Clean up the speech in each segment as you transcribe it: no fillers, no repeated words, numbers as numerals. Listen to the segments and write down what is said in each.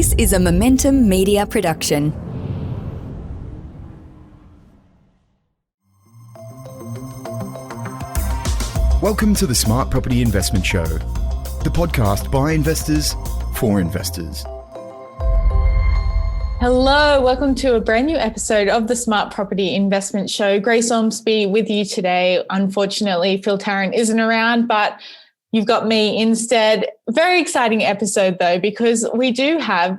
This is a Momentum Media production. Welcome to the Smart Property Investment Show, the podcast by investors for investors. Hello, welcome to a brand new episode of the Smart Property Investment Show. Grace Ormsby with you today. Unfortunately, Phil Tarrant isn't around, but you've got me instead. Very exciting episode though, because we do have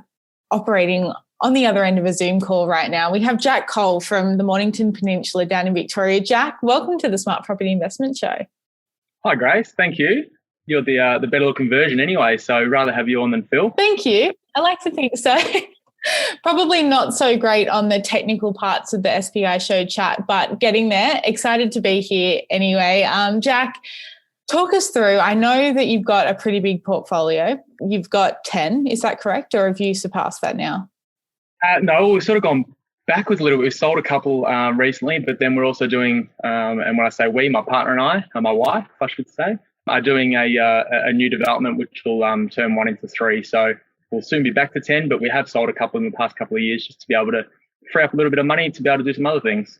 operating on the other end of a Zoom call right now. We have Jack Cole from the Mornington Peninsula down in Victoria. Jack, welcome to the Smart Property Investment Show. Hi, Grace. Thank you. You're the better looking version anyway, so rather have you on than Phil. Thank you. I like to think so. Probably not so great on the technical parts of the SPI show chat, but getting there. Excited to be here anyway. Jack, talk us through. I know that you've got a pretty big portfolio. You've got 10, is that correct? Or have you surpassed that now? No, we've sort of gone backwards a little bit. We've sold a couple recently, but then we're also doing, and when I say we, my partner and I, and my wife, I should say, are doing a new development which will turn 1 into 3. So we'll soon be back to 10, but we have sold a couple in the past couple of years just to be able to free up a little bit of money to be able to do some other things.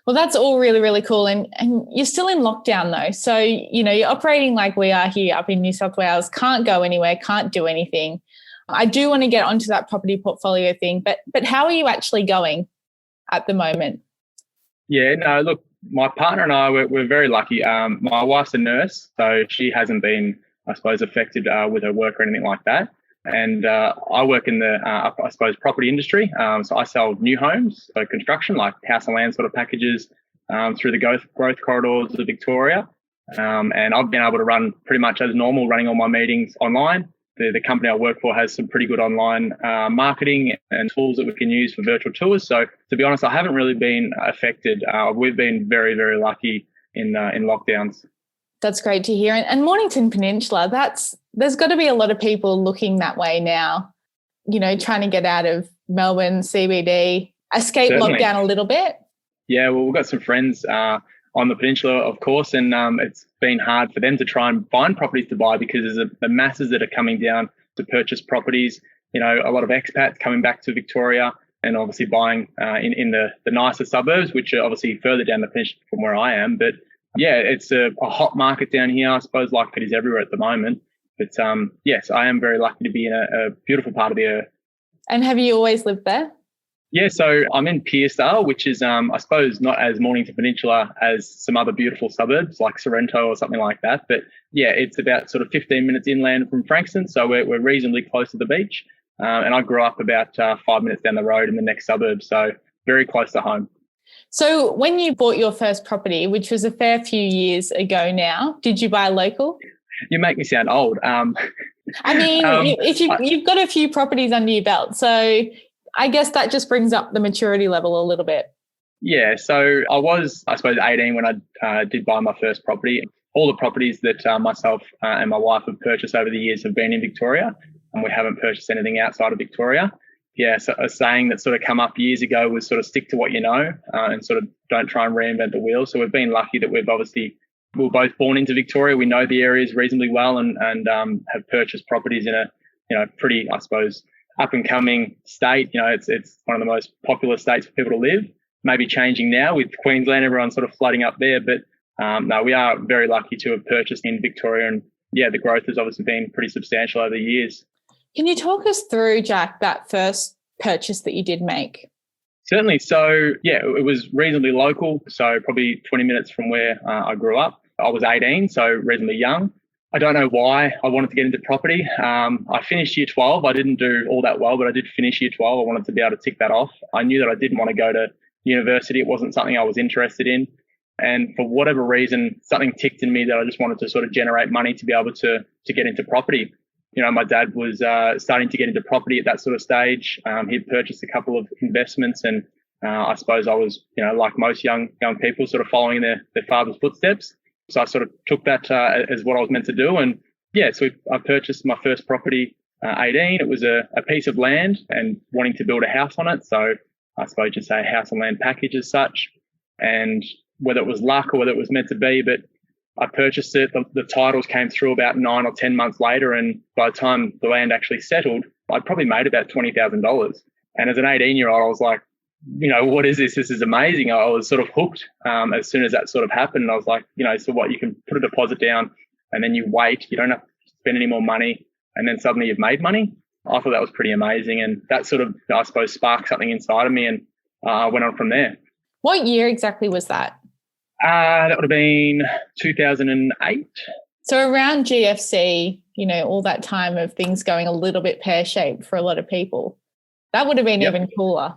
Well, that's all really, really cool. And you're still in lockdown though. So, you know, you're operating like we are here up in New South Wales, can't go anywhere, can't do anything. I do want to get onto that property portfolio thing, but how are you actually going at the moment? Yeah, no, look, my partner and I, we're very lucky. My wife's a nurse, so she hasn't been, I suppose, affected with her work or anything like that. And I work in the, I suppose, property industry. So I sell new homes, so construction, like house and land sort of packages through the growth corridors of Victoria. And I've been able to run pretty much as normal, running all my meetings online. The company I work for has some pretty good online marketing and tools that we can use for virtual tours. So to be honest, I haven't really been affected. We've been very, very lucky in lockdowns. That's great to hear. And Mornington Peninsula, there's got to be a lot of people looking that way now, you know, trying to get out of Melbourne, CBD, escape Certainly. Lockdown a little bit. Yeah, well, we've got some friends on the peninsula, of course, and it's been hard for them to try and find properties to buy because there's the masses that are coming down to purchase properties. You know, a lot of expats coming back to Victoria and obviously buying in the nicer suburbs, which are obviously further down the peninsula from where I am. But yeah, it's a hot market down here, I suppose, like it is everywhere at the moment. But yes, I am very lucky to be in a beautiful part of the earth. And have you always lived there? Yeah, so I'm in Pearsdale, which is, I suppose, not as Mornington Peninsula as some other beautiful suburbs like Sorrento or something like that. But yeah, it's about sort of 15 minutes inland from Frankston, so we're reasonably close to the beach. And I grew up about 5 minutes down the road in the next suburb, so very close to home. So when you bought your first property, which was a fair few years ago now, did you buy local? You make me sound old. I mean, if you've got a few properties under your belt, so I guess that just brings up the maturity level a little bit. Yeah, so I was, I suppose, 18 when I did buy my first property. All the properties that myself and my wife have purchased over the years have been in Victoria, and we haven't purchased anything outside of Victoria. Yeah, so a saying that sort of come up years ago was sort of stick to what you know and sort of don't try and reinvent the wheel. So we've been lucky that we were both born into Victoria. We know the areas reasonably well and have purchased properties in a pretty, I suppose, up and coming state. You know, it's one of the most popular states for people to live. Maybe changing now with Queensland, everyone sort of flooding up there. But no, we are very lucky to have purchased in Victoria. And yeah, the growth has obviously been pretty substantial over the years. Can you talk us through, Jack, that first purchase that you did make? Certainly. So yeah, it was reasonably local. So probably 20 minutes from where I grew up. I was 18, so reasonably young. I don't know why I wanted to get into property. I finished year 12. I didn't do all that well, but I did finish year 12. I wanted to be able to tick that off. I knew that I didn't want to go to university. It wasn't something I was interested in. And for whatever reason, something ticked in me that I just wanted to sort of generate money to be able to get into property. You know, my dad was starting to get into property at that sort of stage. He'd purchased a couple of investments and I suppose I was, you know, like most young people, sort of following their father's footsteps. So I sort of took that as what I was meant to do. And yeah, so I purchased my first property 18. It was a piece of land and wanting to build a house on it. So I suppose you'd say a house and land package as such. And whether it was luck or whether it was meant to be, but I purchased it. The titles came through about 9 or 10 months later. And by the time the land actually settled, I'd probably made about $20,000. And as an 18-year-old, I was like, what is this? This is amazing. I was sort of hooked as soon as that sort of happened. And I was like, so what, you can put a deposit down and then you wait. You don't have to spend any more money. And then suddenly you've made money. I thought that was pretty amazing. And that sort of, I suppose, sparked something inside of me, and I went on from there. What year exactly was that? That would have been 2008. So around GFC, all that time of things going a little bit pear-shaped for a lot of people. That would have been even cooler.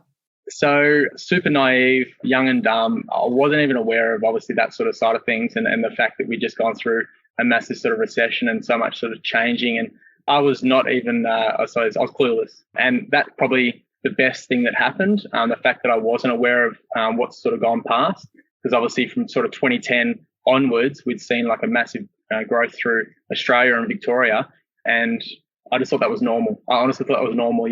So super naive, young and dumb. I wasn't even aware of obviously that sort of side of things, and the fact that we'd just gone through a massive sort of recession and so much sort of changing. And I was not even, I was clueless. And that's probably the best thing that happened, the fact that I wasn't aware of what's sort of gone past. Because obviously from sort of 2010 onwards, we'd seen like a massive growth through Australia and Victoria. And I just thought that was normal. I honestly thought that was normal.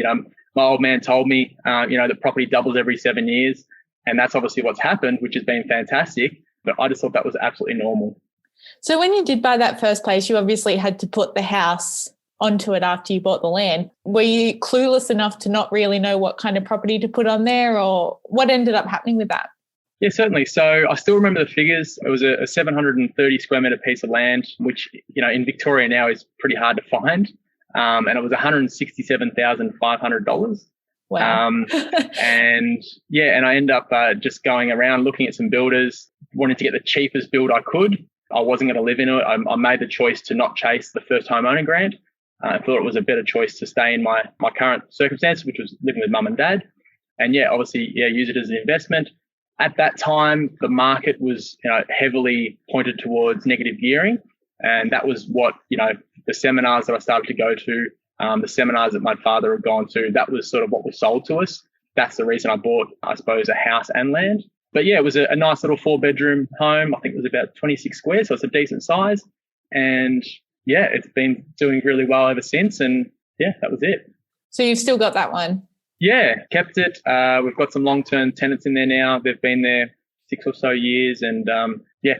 My old man told me, that property doubles every 7 years. And that's obviously what's happened, which has been fantastic. But I just thought that was absolutely normal. So when you did buy that first place, you obviously had to put the house onto it after you bought the land. Were you clueless enough to not really know what kind of property to put on there, or what ended up happening with that? Yeah, certainly. So I still remember the figures. It was a 730 square metre piece of land, which, in Victoria now is pretty hard to find. And it was $167,500. Wow. And I ended up just going around looking at some builders, wanting to get the cheapest build I could. I wasn't going to live in it. I made the choice to not chase the first home owner grant. I thought it was a better choice to stay in my current circumstance, which was living with mum and dad. And obviously, use it as an investment. At that time, the market was heavily pointed towards negative gearing. And that was what, the seminars that I started to go to, the seminars that my father had gone to, that was sort of what was sold to us. That's the reason I bought, I suppose, a house and land. But it was a nice little 4-bedroom home. I think it was about 26 squares, so it's a decent size. And it's been doing really well ever since. And that was it. So you've still got that one? Yeah, kept it. We've got some long-term tenants in there now. They've been there 6 or so years, and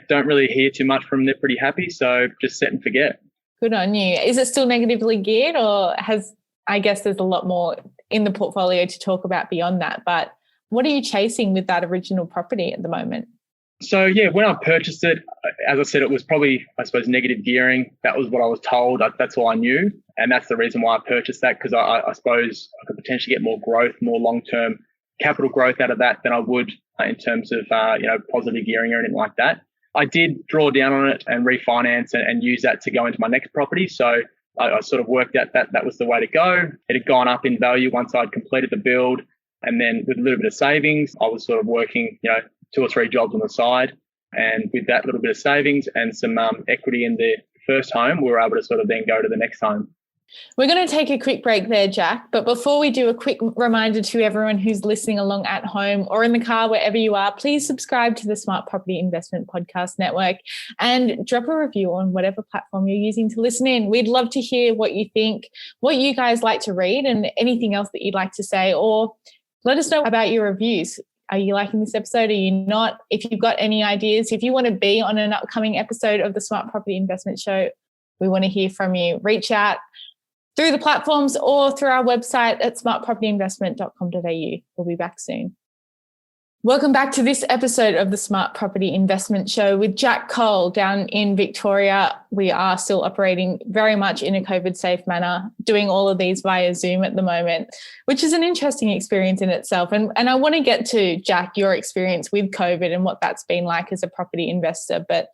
don't really hear too much from them. They're pretty happy, so just set and forget. Good on you. Is it still negatively geared, or I guess there's a lot more in the portfolio to talk about beyond that, but what are you chasing with that original property at the moment? So, when I purchased it, as I said, it was probably, I suppose, negative gearing. That was what I was told. That's all I knew. And that's the reason why I purchased that, because I suppose I could potentially get more growth, more long-term capital growth out of that than I would in terms of, positive gearing or anything like that. I did draw down on it and refinance and use that to go into my next property. So I sort of worked out that was the way to go. It had gone up in value once I'd completed the build. And then with a little bit of savings, I was sort of working, 2 or 3 jobs on the side. And with that little bit of savings and some equity in the first home, we were able to sort of then go to the next home. We're going to take a quick break there, Jack. But before we do, a quick reminder to everyone who's listening along at home or in the car, wherever you are, please subscribe to the Smart Property Investment Podcast Network and drop a review on whatever platform you're using to listen in. We'd love to hear what you think, what you guys like to read, and anything else that you'd like to say, or let us know about your reviews. Are you liking this episode? Are you not? If you've got any ideas, if you want to be on an upcoming episode of the Smart Property Investment Show, we want to hear from you. Reach out through the platforms or through our website at smartpropertyinvestment.com.au. We'll be back soon. Welcome back to this episode of the Smart Property Investment Show with Jack Cole down in Victoria. We are still operating very much in a COVID-safe manner, doing all of these via Zoom at the moment, which is an interesting experience in itself. And I want to get to, Jack, your experience with COVID and what that's been like as a property investor. But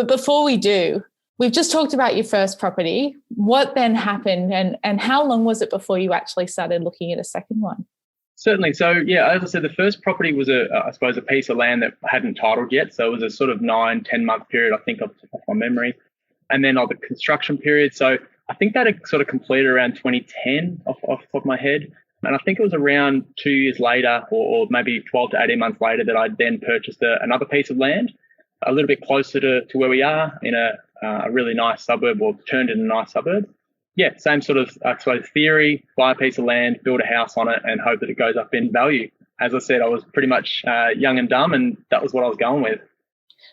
before we do, we've just talked about your first property. What then happened, and how long was it before you actually started looking at a second one? Certainly. So, as I said, the first property was I suppose a piece of land that hadn't titled yet. So it was a sort of 9-10 month period, I think, off my memory. And then the construction period. So I think that had sort of completed around 2010 off the top of my head. And I think it was around 2 years later or maybe 12 to 18 months later that I then purchased another piece of land a little bit closer to where we are in a really nice suburb, or turned into a nice suburb. Yeah, same sort of, I suppose, theory: buy a piece of land, build a house on it, and hope that it goes up in value. As I said, I was pretty much young and dumb, and that was what I was going with.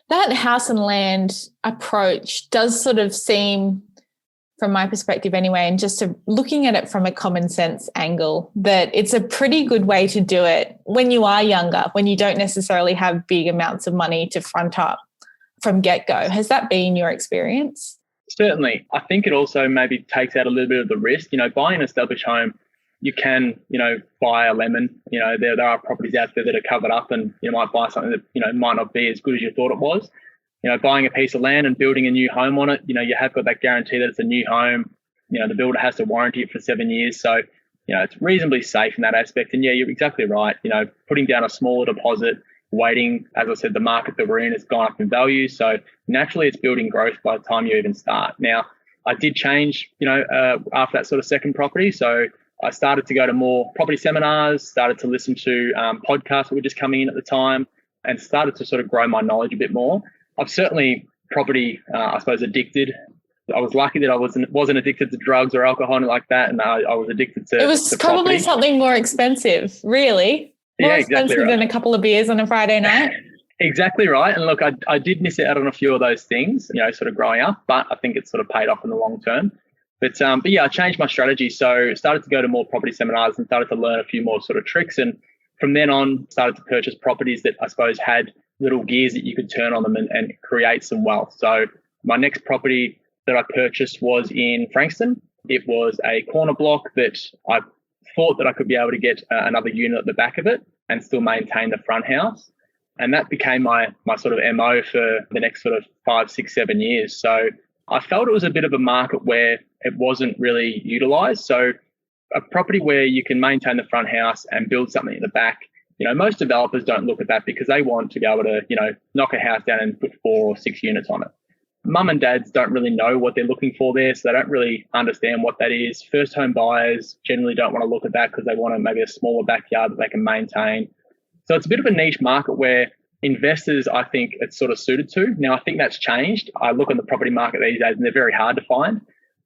That house and land approach does sort of seem from my perspective anyway, and just looking at it from a common sense angle, that it's a pretty good way to do it when you are younger, when you don't necessarily have big amounts of money to front up from get-go. Has that been your experience? Certainly. I think it also maybe takes out a little bit of the risk. Buying an established home, you can, buy a lemon. There are properties out there that are covered up, and you might buy something that, might not be as good as you thought it was. Buying a piece of land and building a new home on it, you have got that guarantee that it's a new home. The builder has to warranty it for 7 years. So, it's reasonably safe in that aspect. And yeah, you're exactly right. Putting down a smaller deposit, waiting, as I said, the market that we're in has gone up in value. So naturally it's building growth by the time you even start. Now, I did change, after that sort of second property. So I started to go to more property seminars, started to listen to podcasts that were just coming in at the time, and started to sort of grow my knowledge a bit more. I've certainly property, I suppose, addicted. I was lucky that I wasn't addicted to drugs or alcohol like that, and I was addicted to. It was to probably property. Something more expensive, really. More expensive than a couple of beers on a Friday night. Exactly right. And look, I did miss out on a few of those things, sort of growing up, but I think it's sort of paid off in the long term. But yeah, I changed my strategy. So started to go to more property seminars and started to learn a few more sort of tricks. And from then on, started to purchase properties that I suppose had little gears that you could turn on them and create some wealth. So my next property that I purchased was in Frankston. It was a corner block that I thought that I could be able to get another unit at the back of it and still maintain the front house. And that became my sort of MO for the next sort of 5, 6, 7 years. So I felt it was a bit of a market where it wasn't really utilised. So a property where you can maintain the front house and build something at the back, most developers don't look at that because they want to be able to, knock a house down and put 4 or 6 units on it. Mum and dads don't really know what they're looking for there, so they don't really understand what that is. First home buyers generally don't want to look at that because they want maybe a smaller backyard that they can maintain. So it's a bit of a niche market where investors, I think, it's sort of suited to. Now, I think that's changed. I look on the property market these days and they're very hard to find.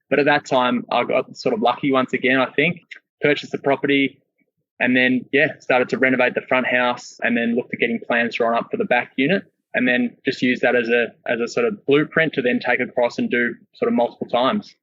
But at that time, I got sort of lucky once again, I think. Purchased the property and then, started to renovate the front house and then looked at getting plans drawn up for the back unit. And then just use that as a sort of blueprint to then take across and do sort of multiple times.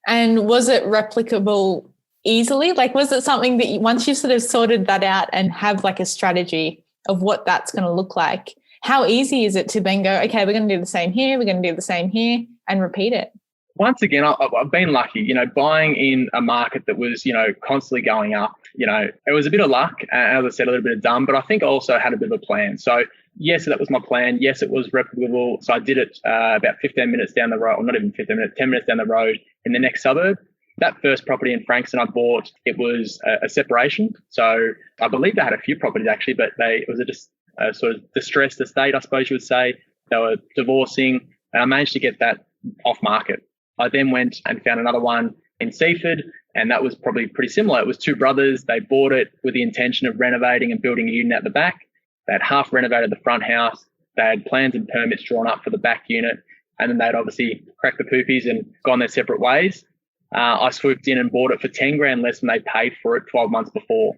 And was it replicable easily? Like, was it something that once you sort of sorted that out and have like a strategy of what that's going to look like, how easy is it to then go, okay, we're going to do the same here, we're going to do the same here and repeat it? Once again, I've been lucky, buying in a market that was, constantly going up. It was a bit of luck, as I said, a little bit of dumb, but I think I also had a bit of a plan. So yes, that was my plan. Yes, it was replicable. So I did it about 15 minutes down the road, or not even 15 minutes, 10 minutes down the road in the next suburb. That first property in Frankston I bought, it was a separation. So I believe they had a few properties actually, but it was a sort of distressed estate, I suppose you would say. They were divorcing, and I managed to get that off market. I then went and found another one in Seaford, and that was probably pretty similar. It was 2 brothers. They bought it with the intention of renovating and building a unit at the back. They had half renovated the front house. They had plans and permits drawn up for the back unit, and then they'd obviously cracked the poopies and gone their separate ways. I swooped in and bought it for 10 grand less than they paid for it 12 months before.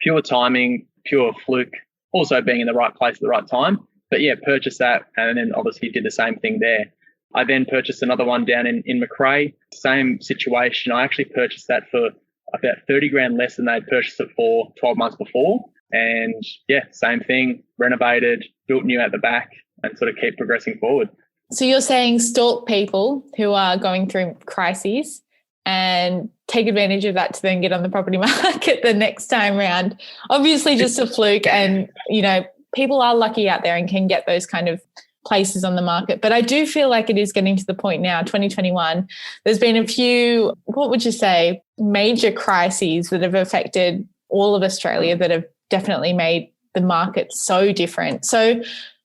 Pure timing, pure fluke, also being in the right place at the right time. But yeah, purchased that and then obviously did the same thing there. I then purchased another one down in Macrae, same situation. I actually purchased that for about 30 grand less than they'd purchased it for 12 months before. And yeah, same thing, renovated, built new at the back and sort of keep progressing forward. So you're saying stalk people who are going through crises and take advantage of that to then get on the property market the next time round. Obviously just a fluke, and, people are lucky out there and can get those kind of places on the market. But I do feel like it is getting to the point now, 2021, there's been a few, what would you say, major crises that have affected all of Australia that have definitely made the market so different. So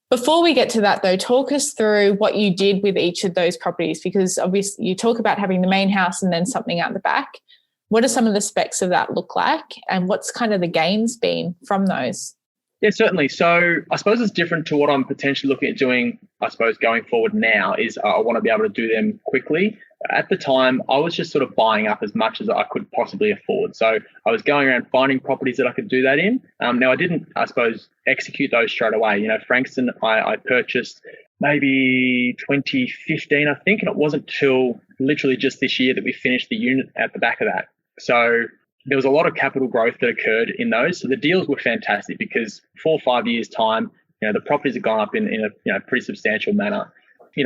before we get to that though, talk us through what you did with each of those properties, because obviously you talk about having the main house and then something out the back. What are some of the specs of that look like, and what's kind of the gains been from those? Yeah, certainly. So I suppose it's different to what I'm potentially looking at doing, I suppose, going forward now is I want to be able to do them quickly. At the time, I was just sort of buying up as much as I could possibly afford. So I was going around finding properties that I could do that in. Now, I didn't, I suppose, execute those straight away. Frankston, I purchased maybe 2015, I think. And it wasn't till literally just this year that we finished the unit at the back of that. So there was a lot of capital growth that occurred in those. So the deals were fantastic because 4 or 5 years' time, the properties have gone up in a pretty substantial manner.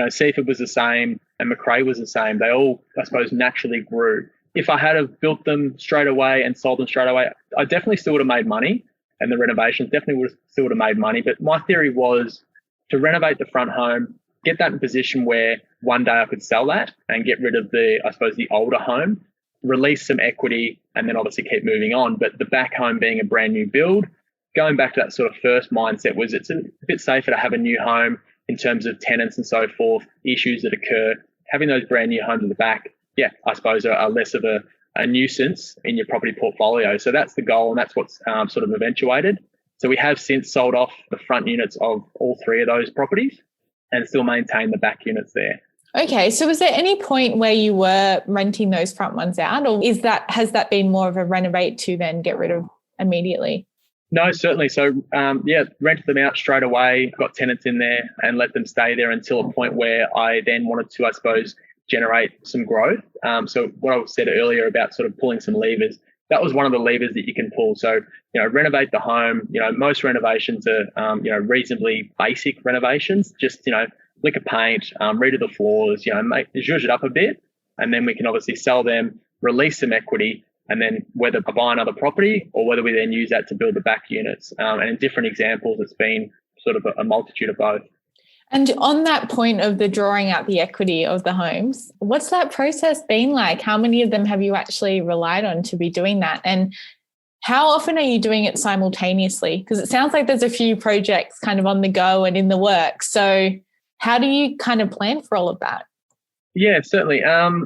Seaford was the same and Macrae was the same. They all, I suppose, naturally grew. If I had have built them straight away and sold them straight away, I definitely still would have made money, and the renovations definitely still would have made money. But my theory was to renovate the front home, get that in a position where one day I could sell that and get rid of the older home, release some equity, and then obviously keep moving on. But the back home being a brand new build, going back to that sort of first mindset was it's a bit safer to have a new home in terms of tenants and so forth, issues that occur. Having those brand new homes at the back, I suppose are less of a nuisance in your property portfolio. So that's the goal, and that's what's sort of eventuated. So we have since sold off the front units of all 3 of those properties and still maintain the back units there. Okay, so was there any point where you were renting those front ones out, or has that been more of a renovate to then get rid of immediately? No, certainly. So, rented them out straight away, got tenants in there and let them stay there until a point where I then wanted to, I suppose, generate some growth. So what I said earlier about sort of pulling some levers, that was one of the levers that you can pull. So, renovate the home. Most renovations are, reasonably basic renovations, just, lick of paint, redo the floors, zhuzh it up a bit. And then we can obviously sell them, release some equity, and then whether I buy another property or whether we then use that to build the back units. And in different examples, it's been sort of a multitude of both. And on that point of the drawing out the equity of the homes, what's that process been like? How many of them have you actually relied on to be doing that? And how often are you doing it simultaneously? Because it sounds like there's a few projects kind of on the go and in the works. So how do you kind of plan for all of that? Yeah, certainly.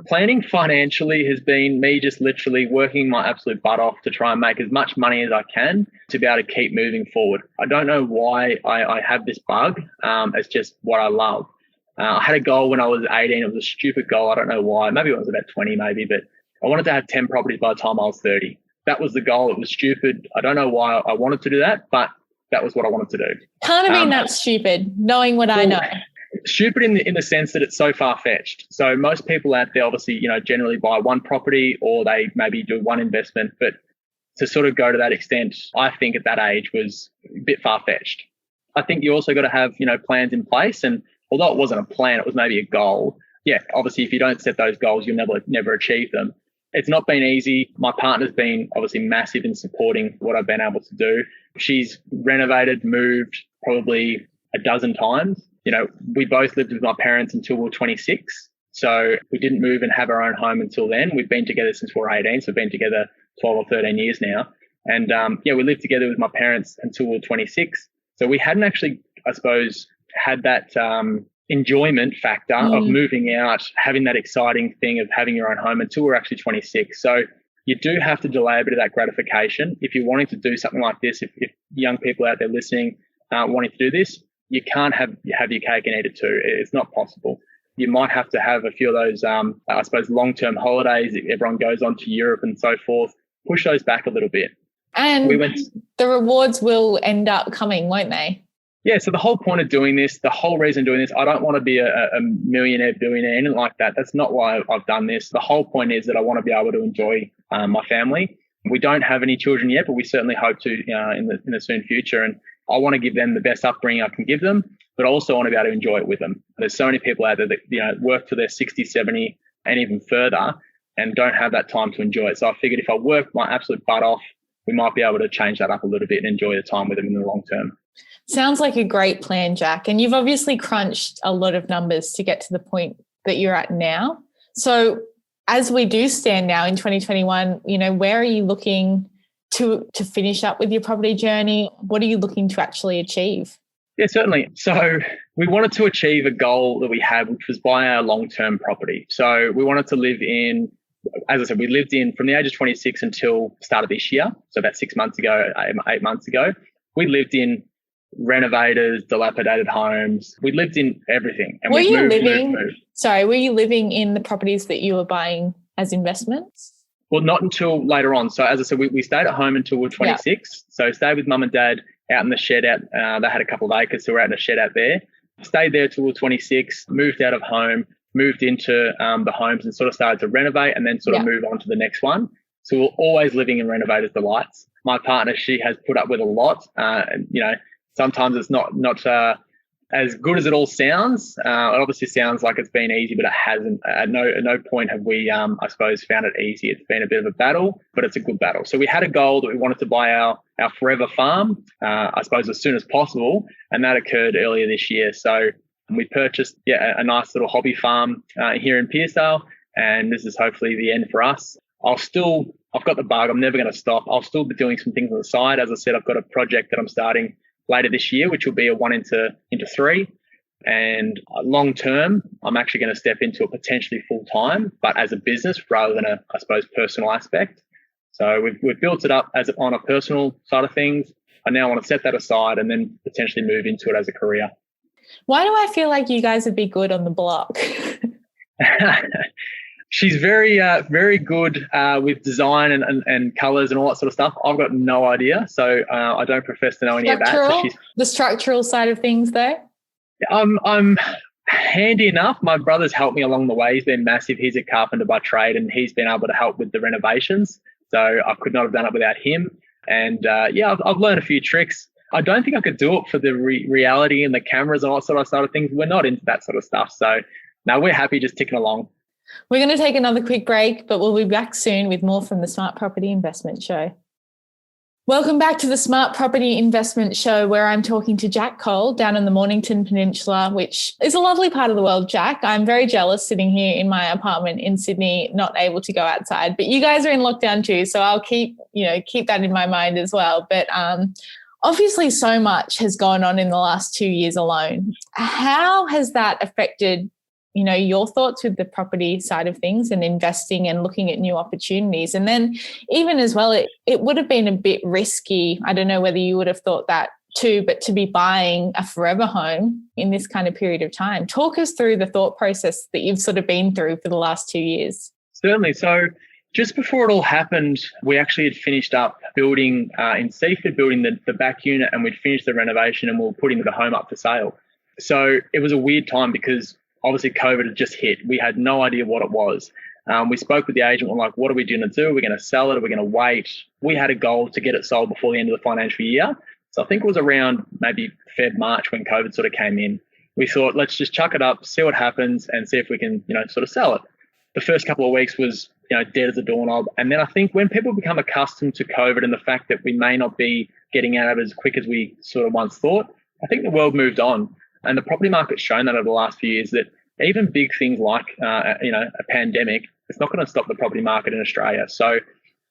Planning financially has been me just literally working my absolute butt off to try and make as much money as I can to be able to keep moving forward. I don't know why I have this bug. It's just what I love. I had a goal when I was 18. It was a stupid goal. I don't know why. Maybe it was about 20 maybe, but I wanted to have 10 properties by the time I was 30. That was the goal. It was stupid. I don't know why I wanted to do that, but that was what I wanted to do. Can't have been that stupid, knowing what I know. Stupid in the sense that it's so far-fetched. So most people out there obviously, generally buy one property or they maybe do one investment. But to sort of go to that extent, I think at that age was a bit far-fetched. I think you also got to have, plans in place. And although it wasn't a plan, it was maybe a goal. Yeah, obviously, if you don't set those goals, you'll never achieve them. It's not been easy. My partner's been obviously massive in supporting what I've been able to do. She's renovated, moved probably a dozen times. We both lived with my parents until we were 26. So we didn't move and have our own home until then. We've been together since we were 18. So we've been together 12 or 13 years now. And we lived together with my parents until we were 26. So we hadn't actually, I suppose, had that enjoyment factor of moving out, having that exciting thing of having your own home until we're actually 26. So you do have to delay a bit of that gratification. If you're wanting to do something like this, if young people out there listening wanting to do this, you can't have your cake and eat it too. It's not possible. You might have to have a few of those, I suppose, long-term holidays. Everyone goes on to Europe and so forth. Push those back a little bit. And the rewards will end up coming, won't they? Yeah, so the whole point of doing this, the whole reason doing this, I don't want to be a millionaire, billionaire, anything like that. That's not why I've done this. The whole point is that I want to be able to enjoy my family. We don't have any children yet, but we certainly hope to in the soon future. And I want to give them the best upbringing I can give them, but I also want to be able to enjoy it with them. There's so many people out there that work till they're 60, 70 and even further and don't have that time to enjoy it. So I figured if I work my absolute butt off, we might be able to change that up a little bit and enjoy the time with them in the long term. Sounds like a great plan, Jack. And you've obviously crunched a lot of numbers to get to the point that you're at now. So as we do stand now in 2021, where are you looking to finish up with your property journey? What are you looking to actually achieve? Yeah, certainly. So we wanted to achieve a goal that we had, which was buy our long-term property. So we wanted to live in, as I said, we lived in from the age of 26 until the start of this year. So about 6 months ago, 8 months ago, we lived in renovators, dilapidated homes. We lived in everything. And were you living in the properties that you were buying as investments? Well, not until later on. So as I said, we stayed at home until we were 26. Yeah. So stayed with mum and dad out in the shed. They had a couple of acres, so we're out in a shed out there. Stayed there till 26, moved out of home, moved into the homes and sort of started to renovate and then sort of move on to the next one. So we're always living in renovators' delights. My partner, she has put up with a lot. And, sometimes it's not as good as it all sounds. It obviously sounds like it's been easy, but it hasn't. At no point have we, I suppose, found it easy. It's been a bit of a battle, but it's a good battle. So we had a goal that we wanted to buy our forever farm, I suppose, as soon as possible. And that occurred earlier this year. So we purchased a nice little hobby farm here in Pearsdale. And this is hopefully the end for us. I've got the bug. I'm never going to stop. I'll still be doing some things on the side. As I said, I've got a project that I'm starting later this year, which will be a 1 into 3. And long term, I'm actually going to step into it potentially full time, but as a business rather than I suppose, personal aspect. So we've built it up on a personal side of things. I now want to set that aside and then potentially move into it as a career. Why do I feel like you guys would be good on the block? She's very, very good with design and colours and all that sort of stuff. I've got no idea, so I don't profess to know any of that. So the structural side of things, though? I'm handy enough. My brother's helped me along the way. He's been massive. He's a carpenter by trade, and he's been able to help with the renovations. So I could not have done it without him. And, I've learned a few tricks. I don't think I could do it for the reality and the cameras and all that sort of things. We're not into that sort of stuff. So, no, we're happy just ticking along. We're going to take another quick break, but we'll be back soon with more from the Smart Property Investment Show. Welcome back to the Smart Property Investment Show, where I'm talking to Jack Cole down in the Mornington Peninsula, which is a lovely part of the world, Jack. I'm very jealous sitting here in my apartment in Sydney, not able to go outside. But you guys are in lockdown too, so I'll keep that in my mind as well. But obviously so much has gone on in the last 2 years alone. How has that affected your thoughts with the property side of things and investing and looking at new opportunities? And then even as well, it would have been a bit risky. I don't know whether you would have thought that too, but to be buying a forever home in this kind of period of time. Talk us through the thought process that you've sort of been through for the last 2 years. Certainly. So just before it all happened, we actually had finished up building in Seaford, building the back unit, and we'd finished the renovation and we were putting the home up for sale. So it was a weird time because obviously COVID had just hit. We had no idea what it was. We spoke with the agent. We're like, what are we going to do? Are we going to sell it? Are we going to wait? We had a goal to get it sold before the end of the financial year. So I think it was around maybe Feb, March when COVID sort of came in. We thought, let's just chuck it up, see what happens and see if we can, sort of sell it. The first couple of weeks was, dead as a doorknob. And then I think when people become accustomed to COVID and the fact that we may not be getting out of it as quick as we sort of once thought, I think the world moved on. And the property market's shown that over the last few years that even big things like, a pandemic, it's not going to stop the property market in Australia. So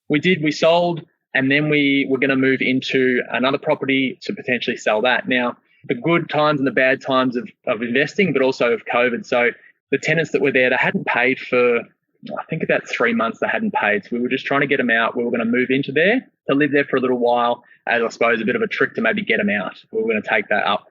we sold, and then we were going to move into another property to potentially sell that. Now, the good times and the bad times of investing, but also of COVID. So the tenants that were there, they hadn't paid for, I think about 3 months they hadn't paid. So we were just trying to get them out. We were going to move into there to live there for a little while as, I suppose, a bit of a trick to maybe get them out. We were going to take that up.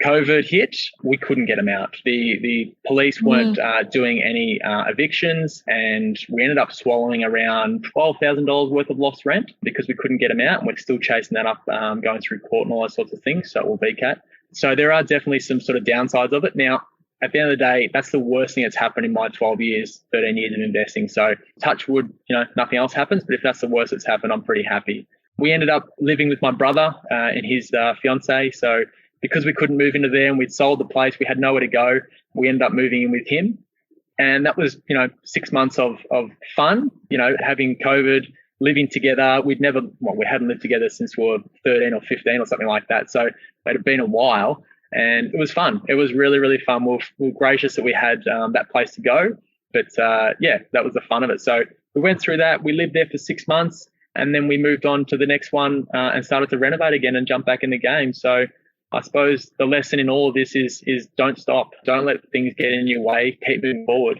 COVID hit, we couldn't get them out. The police weren't doing any evictions, and we ended up swallowing around $12,000 worth of lost rent because we couldn't get them out, and we're still chasing that up, going through court and all those sorts of things, so it will VCAT. So there are definitely some sort of downsides of it. Now, at the end of the day, that's the worst thing that's happened in my 13 years of investing. So touch wood, nothing else happens, but if that's the worst that's happened, I'm pretty happy. We ended up living with my brother and his fiance, so because we couldn't move into there and we'd sold the place, we had nowhere to go, we ended up moving in with him. And that was, 6 months of fun, having COVID, living together. We hadn't lived together since we were 13 or 15 or something like that. So it had been a while and it was fun. It was really, really fun. We were gracious that we had that place to go. But that was the fun of it. So we went through that. We lived there for 6 months and then we moved on to the next one and started to renovate again and jump back in the game. So I suppose the lesson in all of this is don't stop. Don't let things get in your way. Keep moving forward.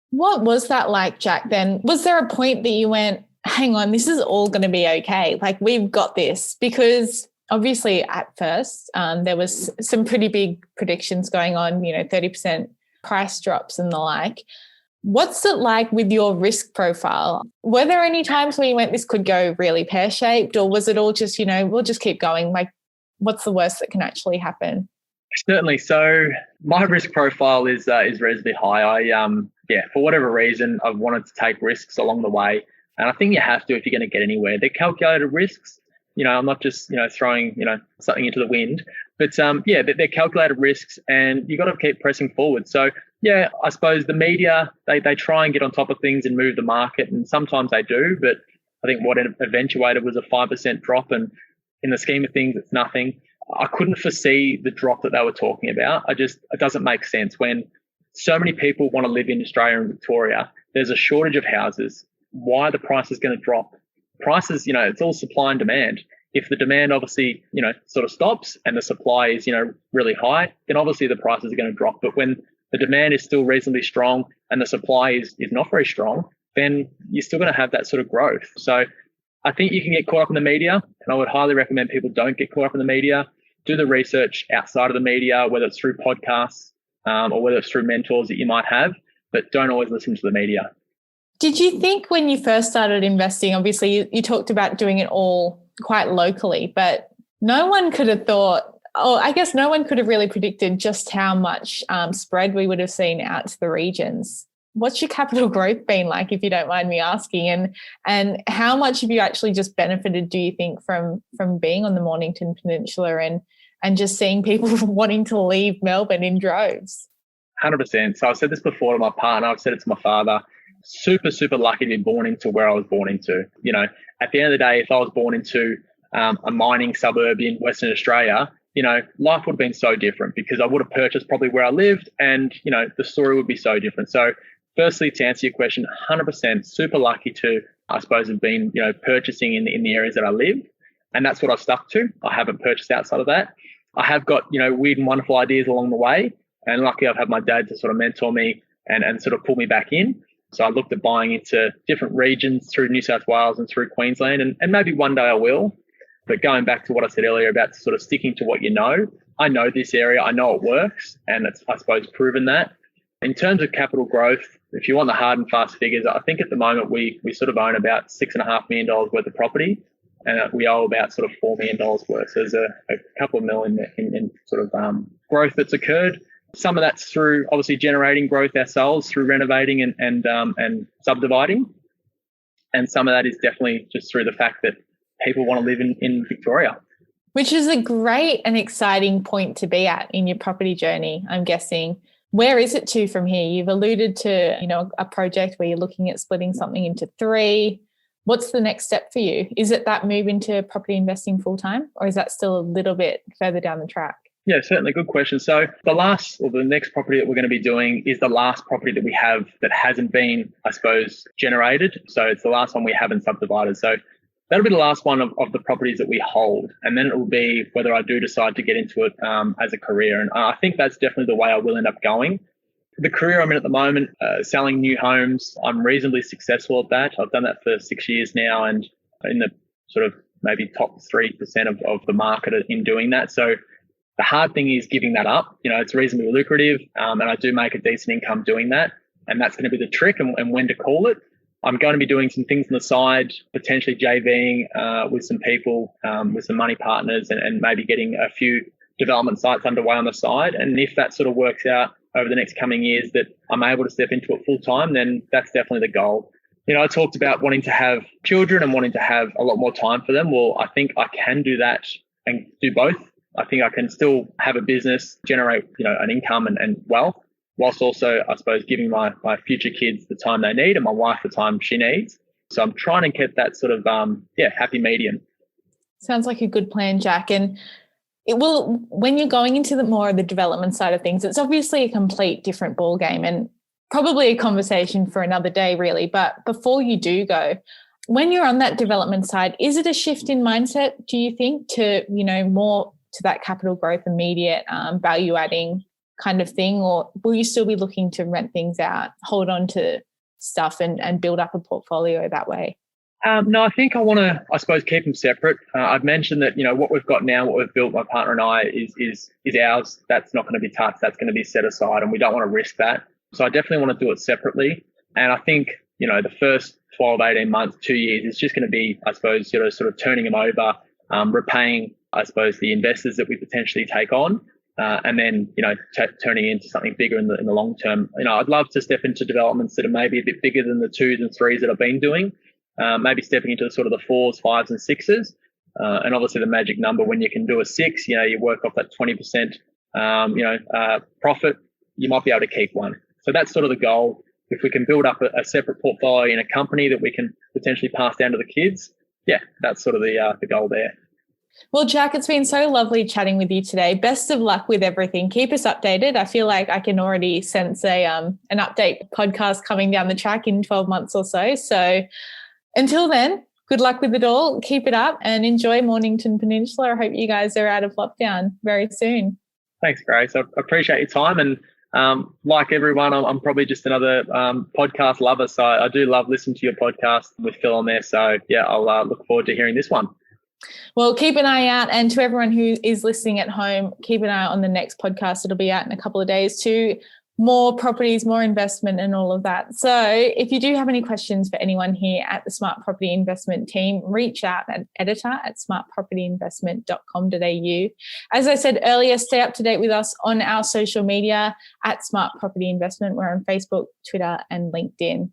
What was that like, Jack, then? Was there a point that you went, hang on, this is all going to be okay? Like, we've got this? Because obviously at first there was some pretty big predictions going on, 30% price drops and the like. What's it like with your risk profile? Were there any times where you went, this could go really pear-shaped, or was it all just, we'll just keep going? Like, what's the worst that can actually happen? Certainly. So my risk profile is reasonably high. For whatever reason, I've wanted to take risks along the way, and I think you have to if you're going to get anywhere. They're calculated risks. I'm not just throwing something into the wind, but they're calculated risks, and you got to keep pressing forward. So yeah, I suppose the media they try and get on top of things and move the market, and sometimes they do, but I think what eventuated was a 5% drop, and in the scheme of things, it's nothing. I couldn't foresee the drop that they were talking about. It doesn't make sense when so many people want to live in Australia and Victoria. There's a shortage of houses. Why are the prices going to drop? Prices, it's all supply and demand. If the demand obviously, sort of stops and the supply is, really high, then obviously the prices are going to drop. But when the demand is still reasonably strong and the supply is not very strong, then you're still going to have that sort of growth. So I think you can get caught up in the media, and I would highly recommend people don't get caught up in the media. Do the research outside of the media, whether it's through podcasts or whether it's through mentors that you might have, but don't always listen to the media. Did you think when you first started investing, obviously you talked about doing it all quite locally, but no one could have thought, I guess no one could have really predicted just how much spread we would have seen out to the regions. What's your capital growth been like, if you don't mind me asking? And how much have you actually just benefited, do you think, from being on the Mornington Peninsula and just seeing people wanting to leave Melbourne in droves? 100%. So I've said this before to my partner. I've said it to my father. Super, super lucky to be born into where I was born into. At the end of the day, if I was born into a mining suburb in Western Australia, life would have been so different because I would have purchased probably where I lived and, the story would be so different. So firstly, to answer your question, 100% super lucky to, I suppose, have been, purchasing in the areas that I live. And that's what I've stuck to. I haven't purchased outside of that. I have got, weird and wonderful ideas along the way. And luckily I've had my dad to sort of mentor me and sort of pull me back in. So I looked at buying into different regions through New South Wales and through Queensland. And maybe one day I will. But going back to what I said earlier about sort of sticking to what I know this area, I know it works. And it's, I suppose, proven that. In terms of capital growth, if you want the hard and fast figures, I think at the moment we sort of own about $6.5 million worth of property, and we owe about sort of $4 million worth. So there's a couple of million in sort of growth that's occurred. Some of that's through obviously generating growth ourselves through renovating and subdividing, and some of that is definitely just through the fact that people want to live in Victoria. Which is a great and exciting point to be at in your property journey, I'm guessing. Where is it to from here? You've alluded to, a project where you're looking at splitting something into 3. What's the next step for you? Is it that move into property investing full time, or is that still a little bit further down the track? Yeah, certainly. Good question. So the next property that we're going to be doing is the last property that we have that hasn't been, I suppose, generated. So it's the last one we haven't subdivided. So that'll be the last one of the properties that we hold. And then it will be whether I do decide to get into it as a career. And I think that's definitely the way I will end up going. The career I'm in at the moment, selling new homes, I'm reasonably successful at that. I've done that for 6 years now and in the sort of maybe top 3% of the market in doing that. So the hard thing is giving that up. It's reasonably lucrative and I do make a decent income doing that. And that's going to be the trick and when to call it. I'm going to be doing some things on the side, potentially JVing with some people, with some money partners and maybe getting a few development sites underway on the side. And if that sort of works out over the next coming years that I'm able to step into it full time, then that's definitely the goal. I talked about wanting to have children and wanting to have a lot more time for them. Well, I think I can do that and do both. I think I can still have a business, generate, an income and wealth, whilst also, I suppose, giving my future kids the time they need and my wife the time she needs. So I'm trying to get that sort of, happy medium. Sounds like a good plan, Jack. And it will, when you're going into more of the development side of things, it's obviously a complete different ballgame and probably a conversation for another day, really. But before you do go, when you're on that development side, is it a shift in mindset, do you think, to, more to that capital growth, immediate value adding kind of thing, or will you still be looking to rent things out, hold on to stuff and build up a portfolio that way? No, I think I want to, I suppose, keep them separate. I've mentioned that, what we've got now, what we've built, my partner and I, is ours. That's not going to be touched. That's going to be set aside, and we don't want to risk that. So I definitely want to do it separately. And I think, the first 12, 18 months, 2 years, it's just going to be, I suppose, sort of turning them over, repaying, I suppose, the investors that we potentially take on. and then, turning into something bigger in the long term. I'd love to step into developments that are maybe a bit bigger than the 2s and 3s that I've been doing, maybe stepping into sort of the 4s, 5s and 6s. And obviously the magic number when you can do a 6, you work off that 20%, profit, you might be able to keep one. So that's sort of the goal. If we can build up a separate portfolio in a company that we can potentially pass down to the kids, that's sort of the goal there. Well, Jack, it's been so lovely chatting with you today. Best of luck with everything. Keep us updated. I feel like I can already sense an update podcast coming down the track in 12 months or so. So until then, good luck with it all. Keep it up and enjoy Mornington Peninsula. I hope you guys are out of lockdown very soon. Thanks, Grace. I appreciate your time. And like everyone, I'm probably just another podcast lover. So I do love listening to your podcast with Phil on there. So, I'll look forward to hearing this one. Well, keep an eye out. And to everyone who is listening at home, keep an eye on the next podcast. It'll be out in a couple of days too. More properties, more investment and all of that. So if you do have any questions for anyone here at the Smart Property Investment team, reach out at editor@smartpropertyinvestment.com.au. As I said earlier, stay up to date with us on our social media at Smart Property Investment. We're on Facebook, Twitter and LinkedIn.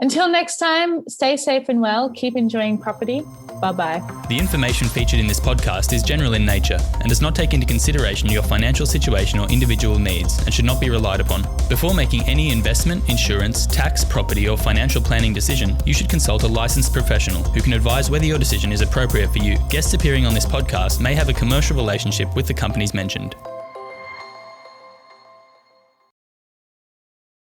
Until next time, stay safe and well. Keep enjoying property. Bye-bye. The information featured in this podcast is general in nature and does not take into consideration your financial situation or individual needs and should not be relied upon. Before making any investment, insurance, tax, property or financial planning decision, you should consult a licensed professional who can advise whether your decision is appropriate for you. Guests appearing on this podcast may have a commercial relationship with the companies mentioned.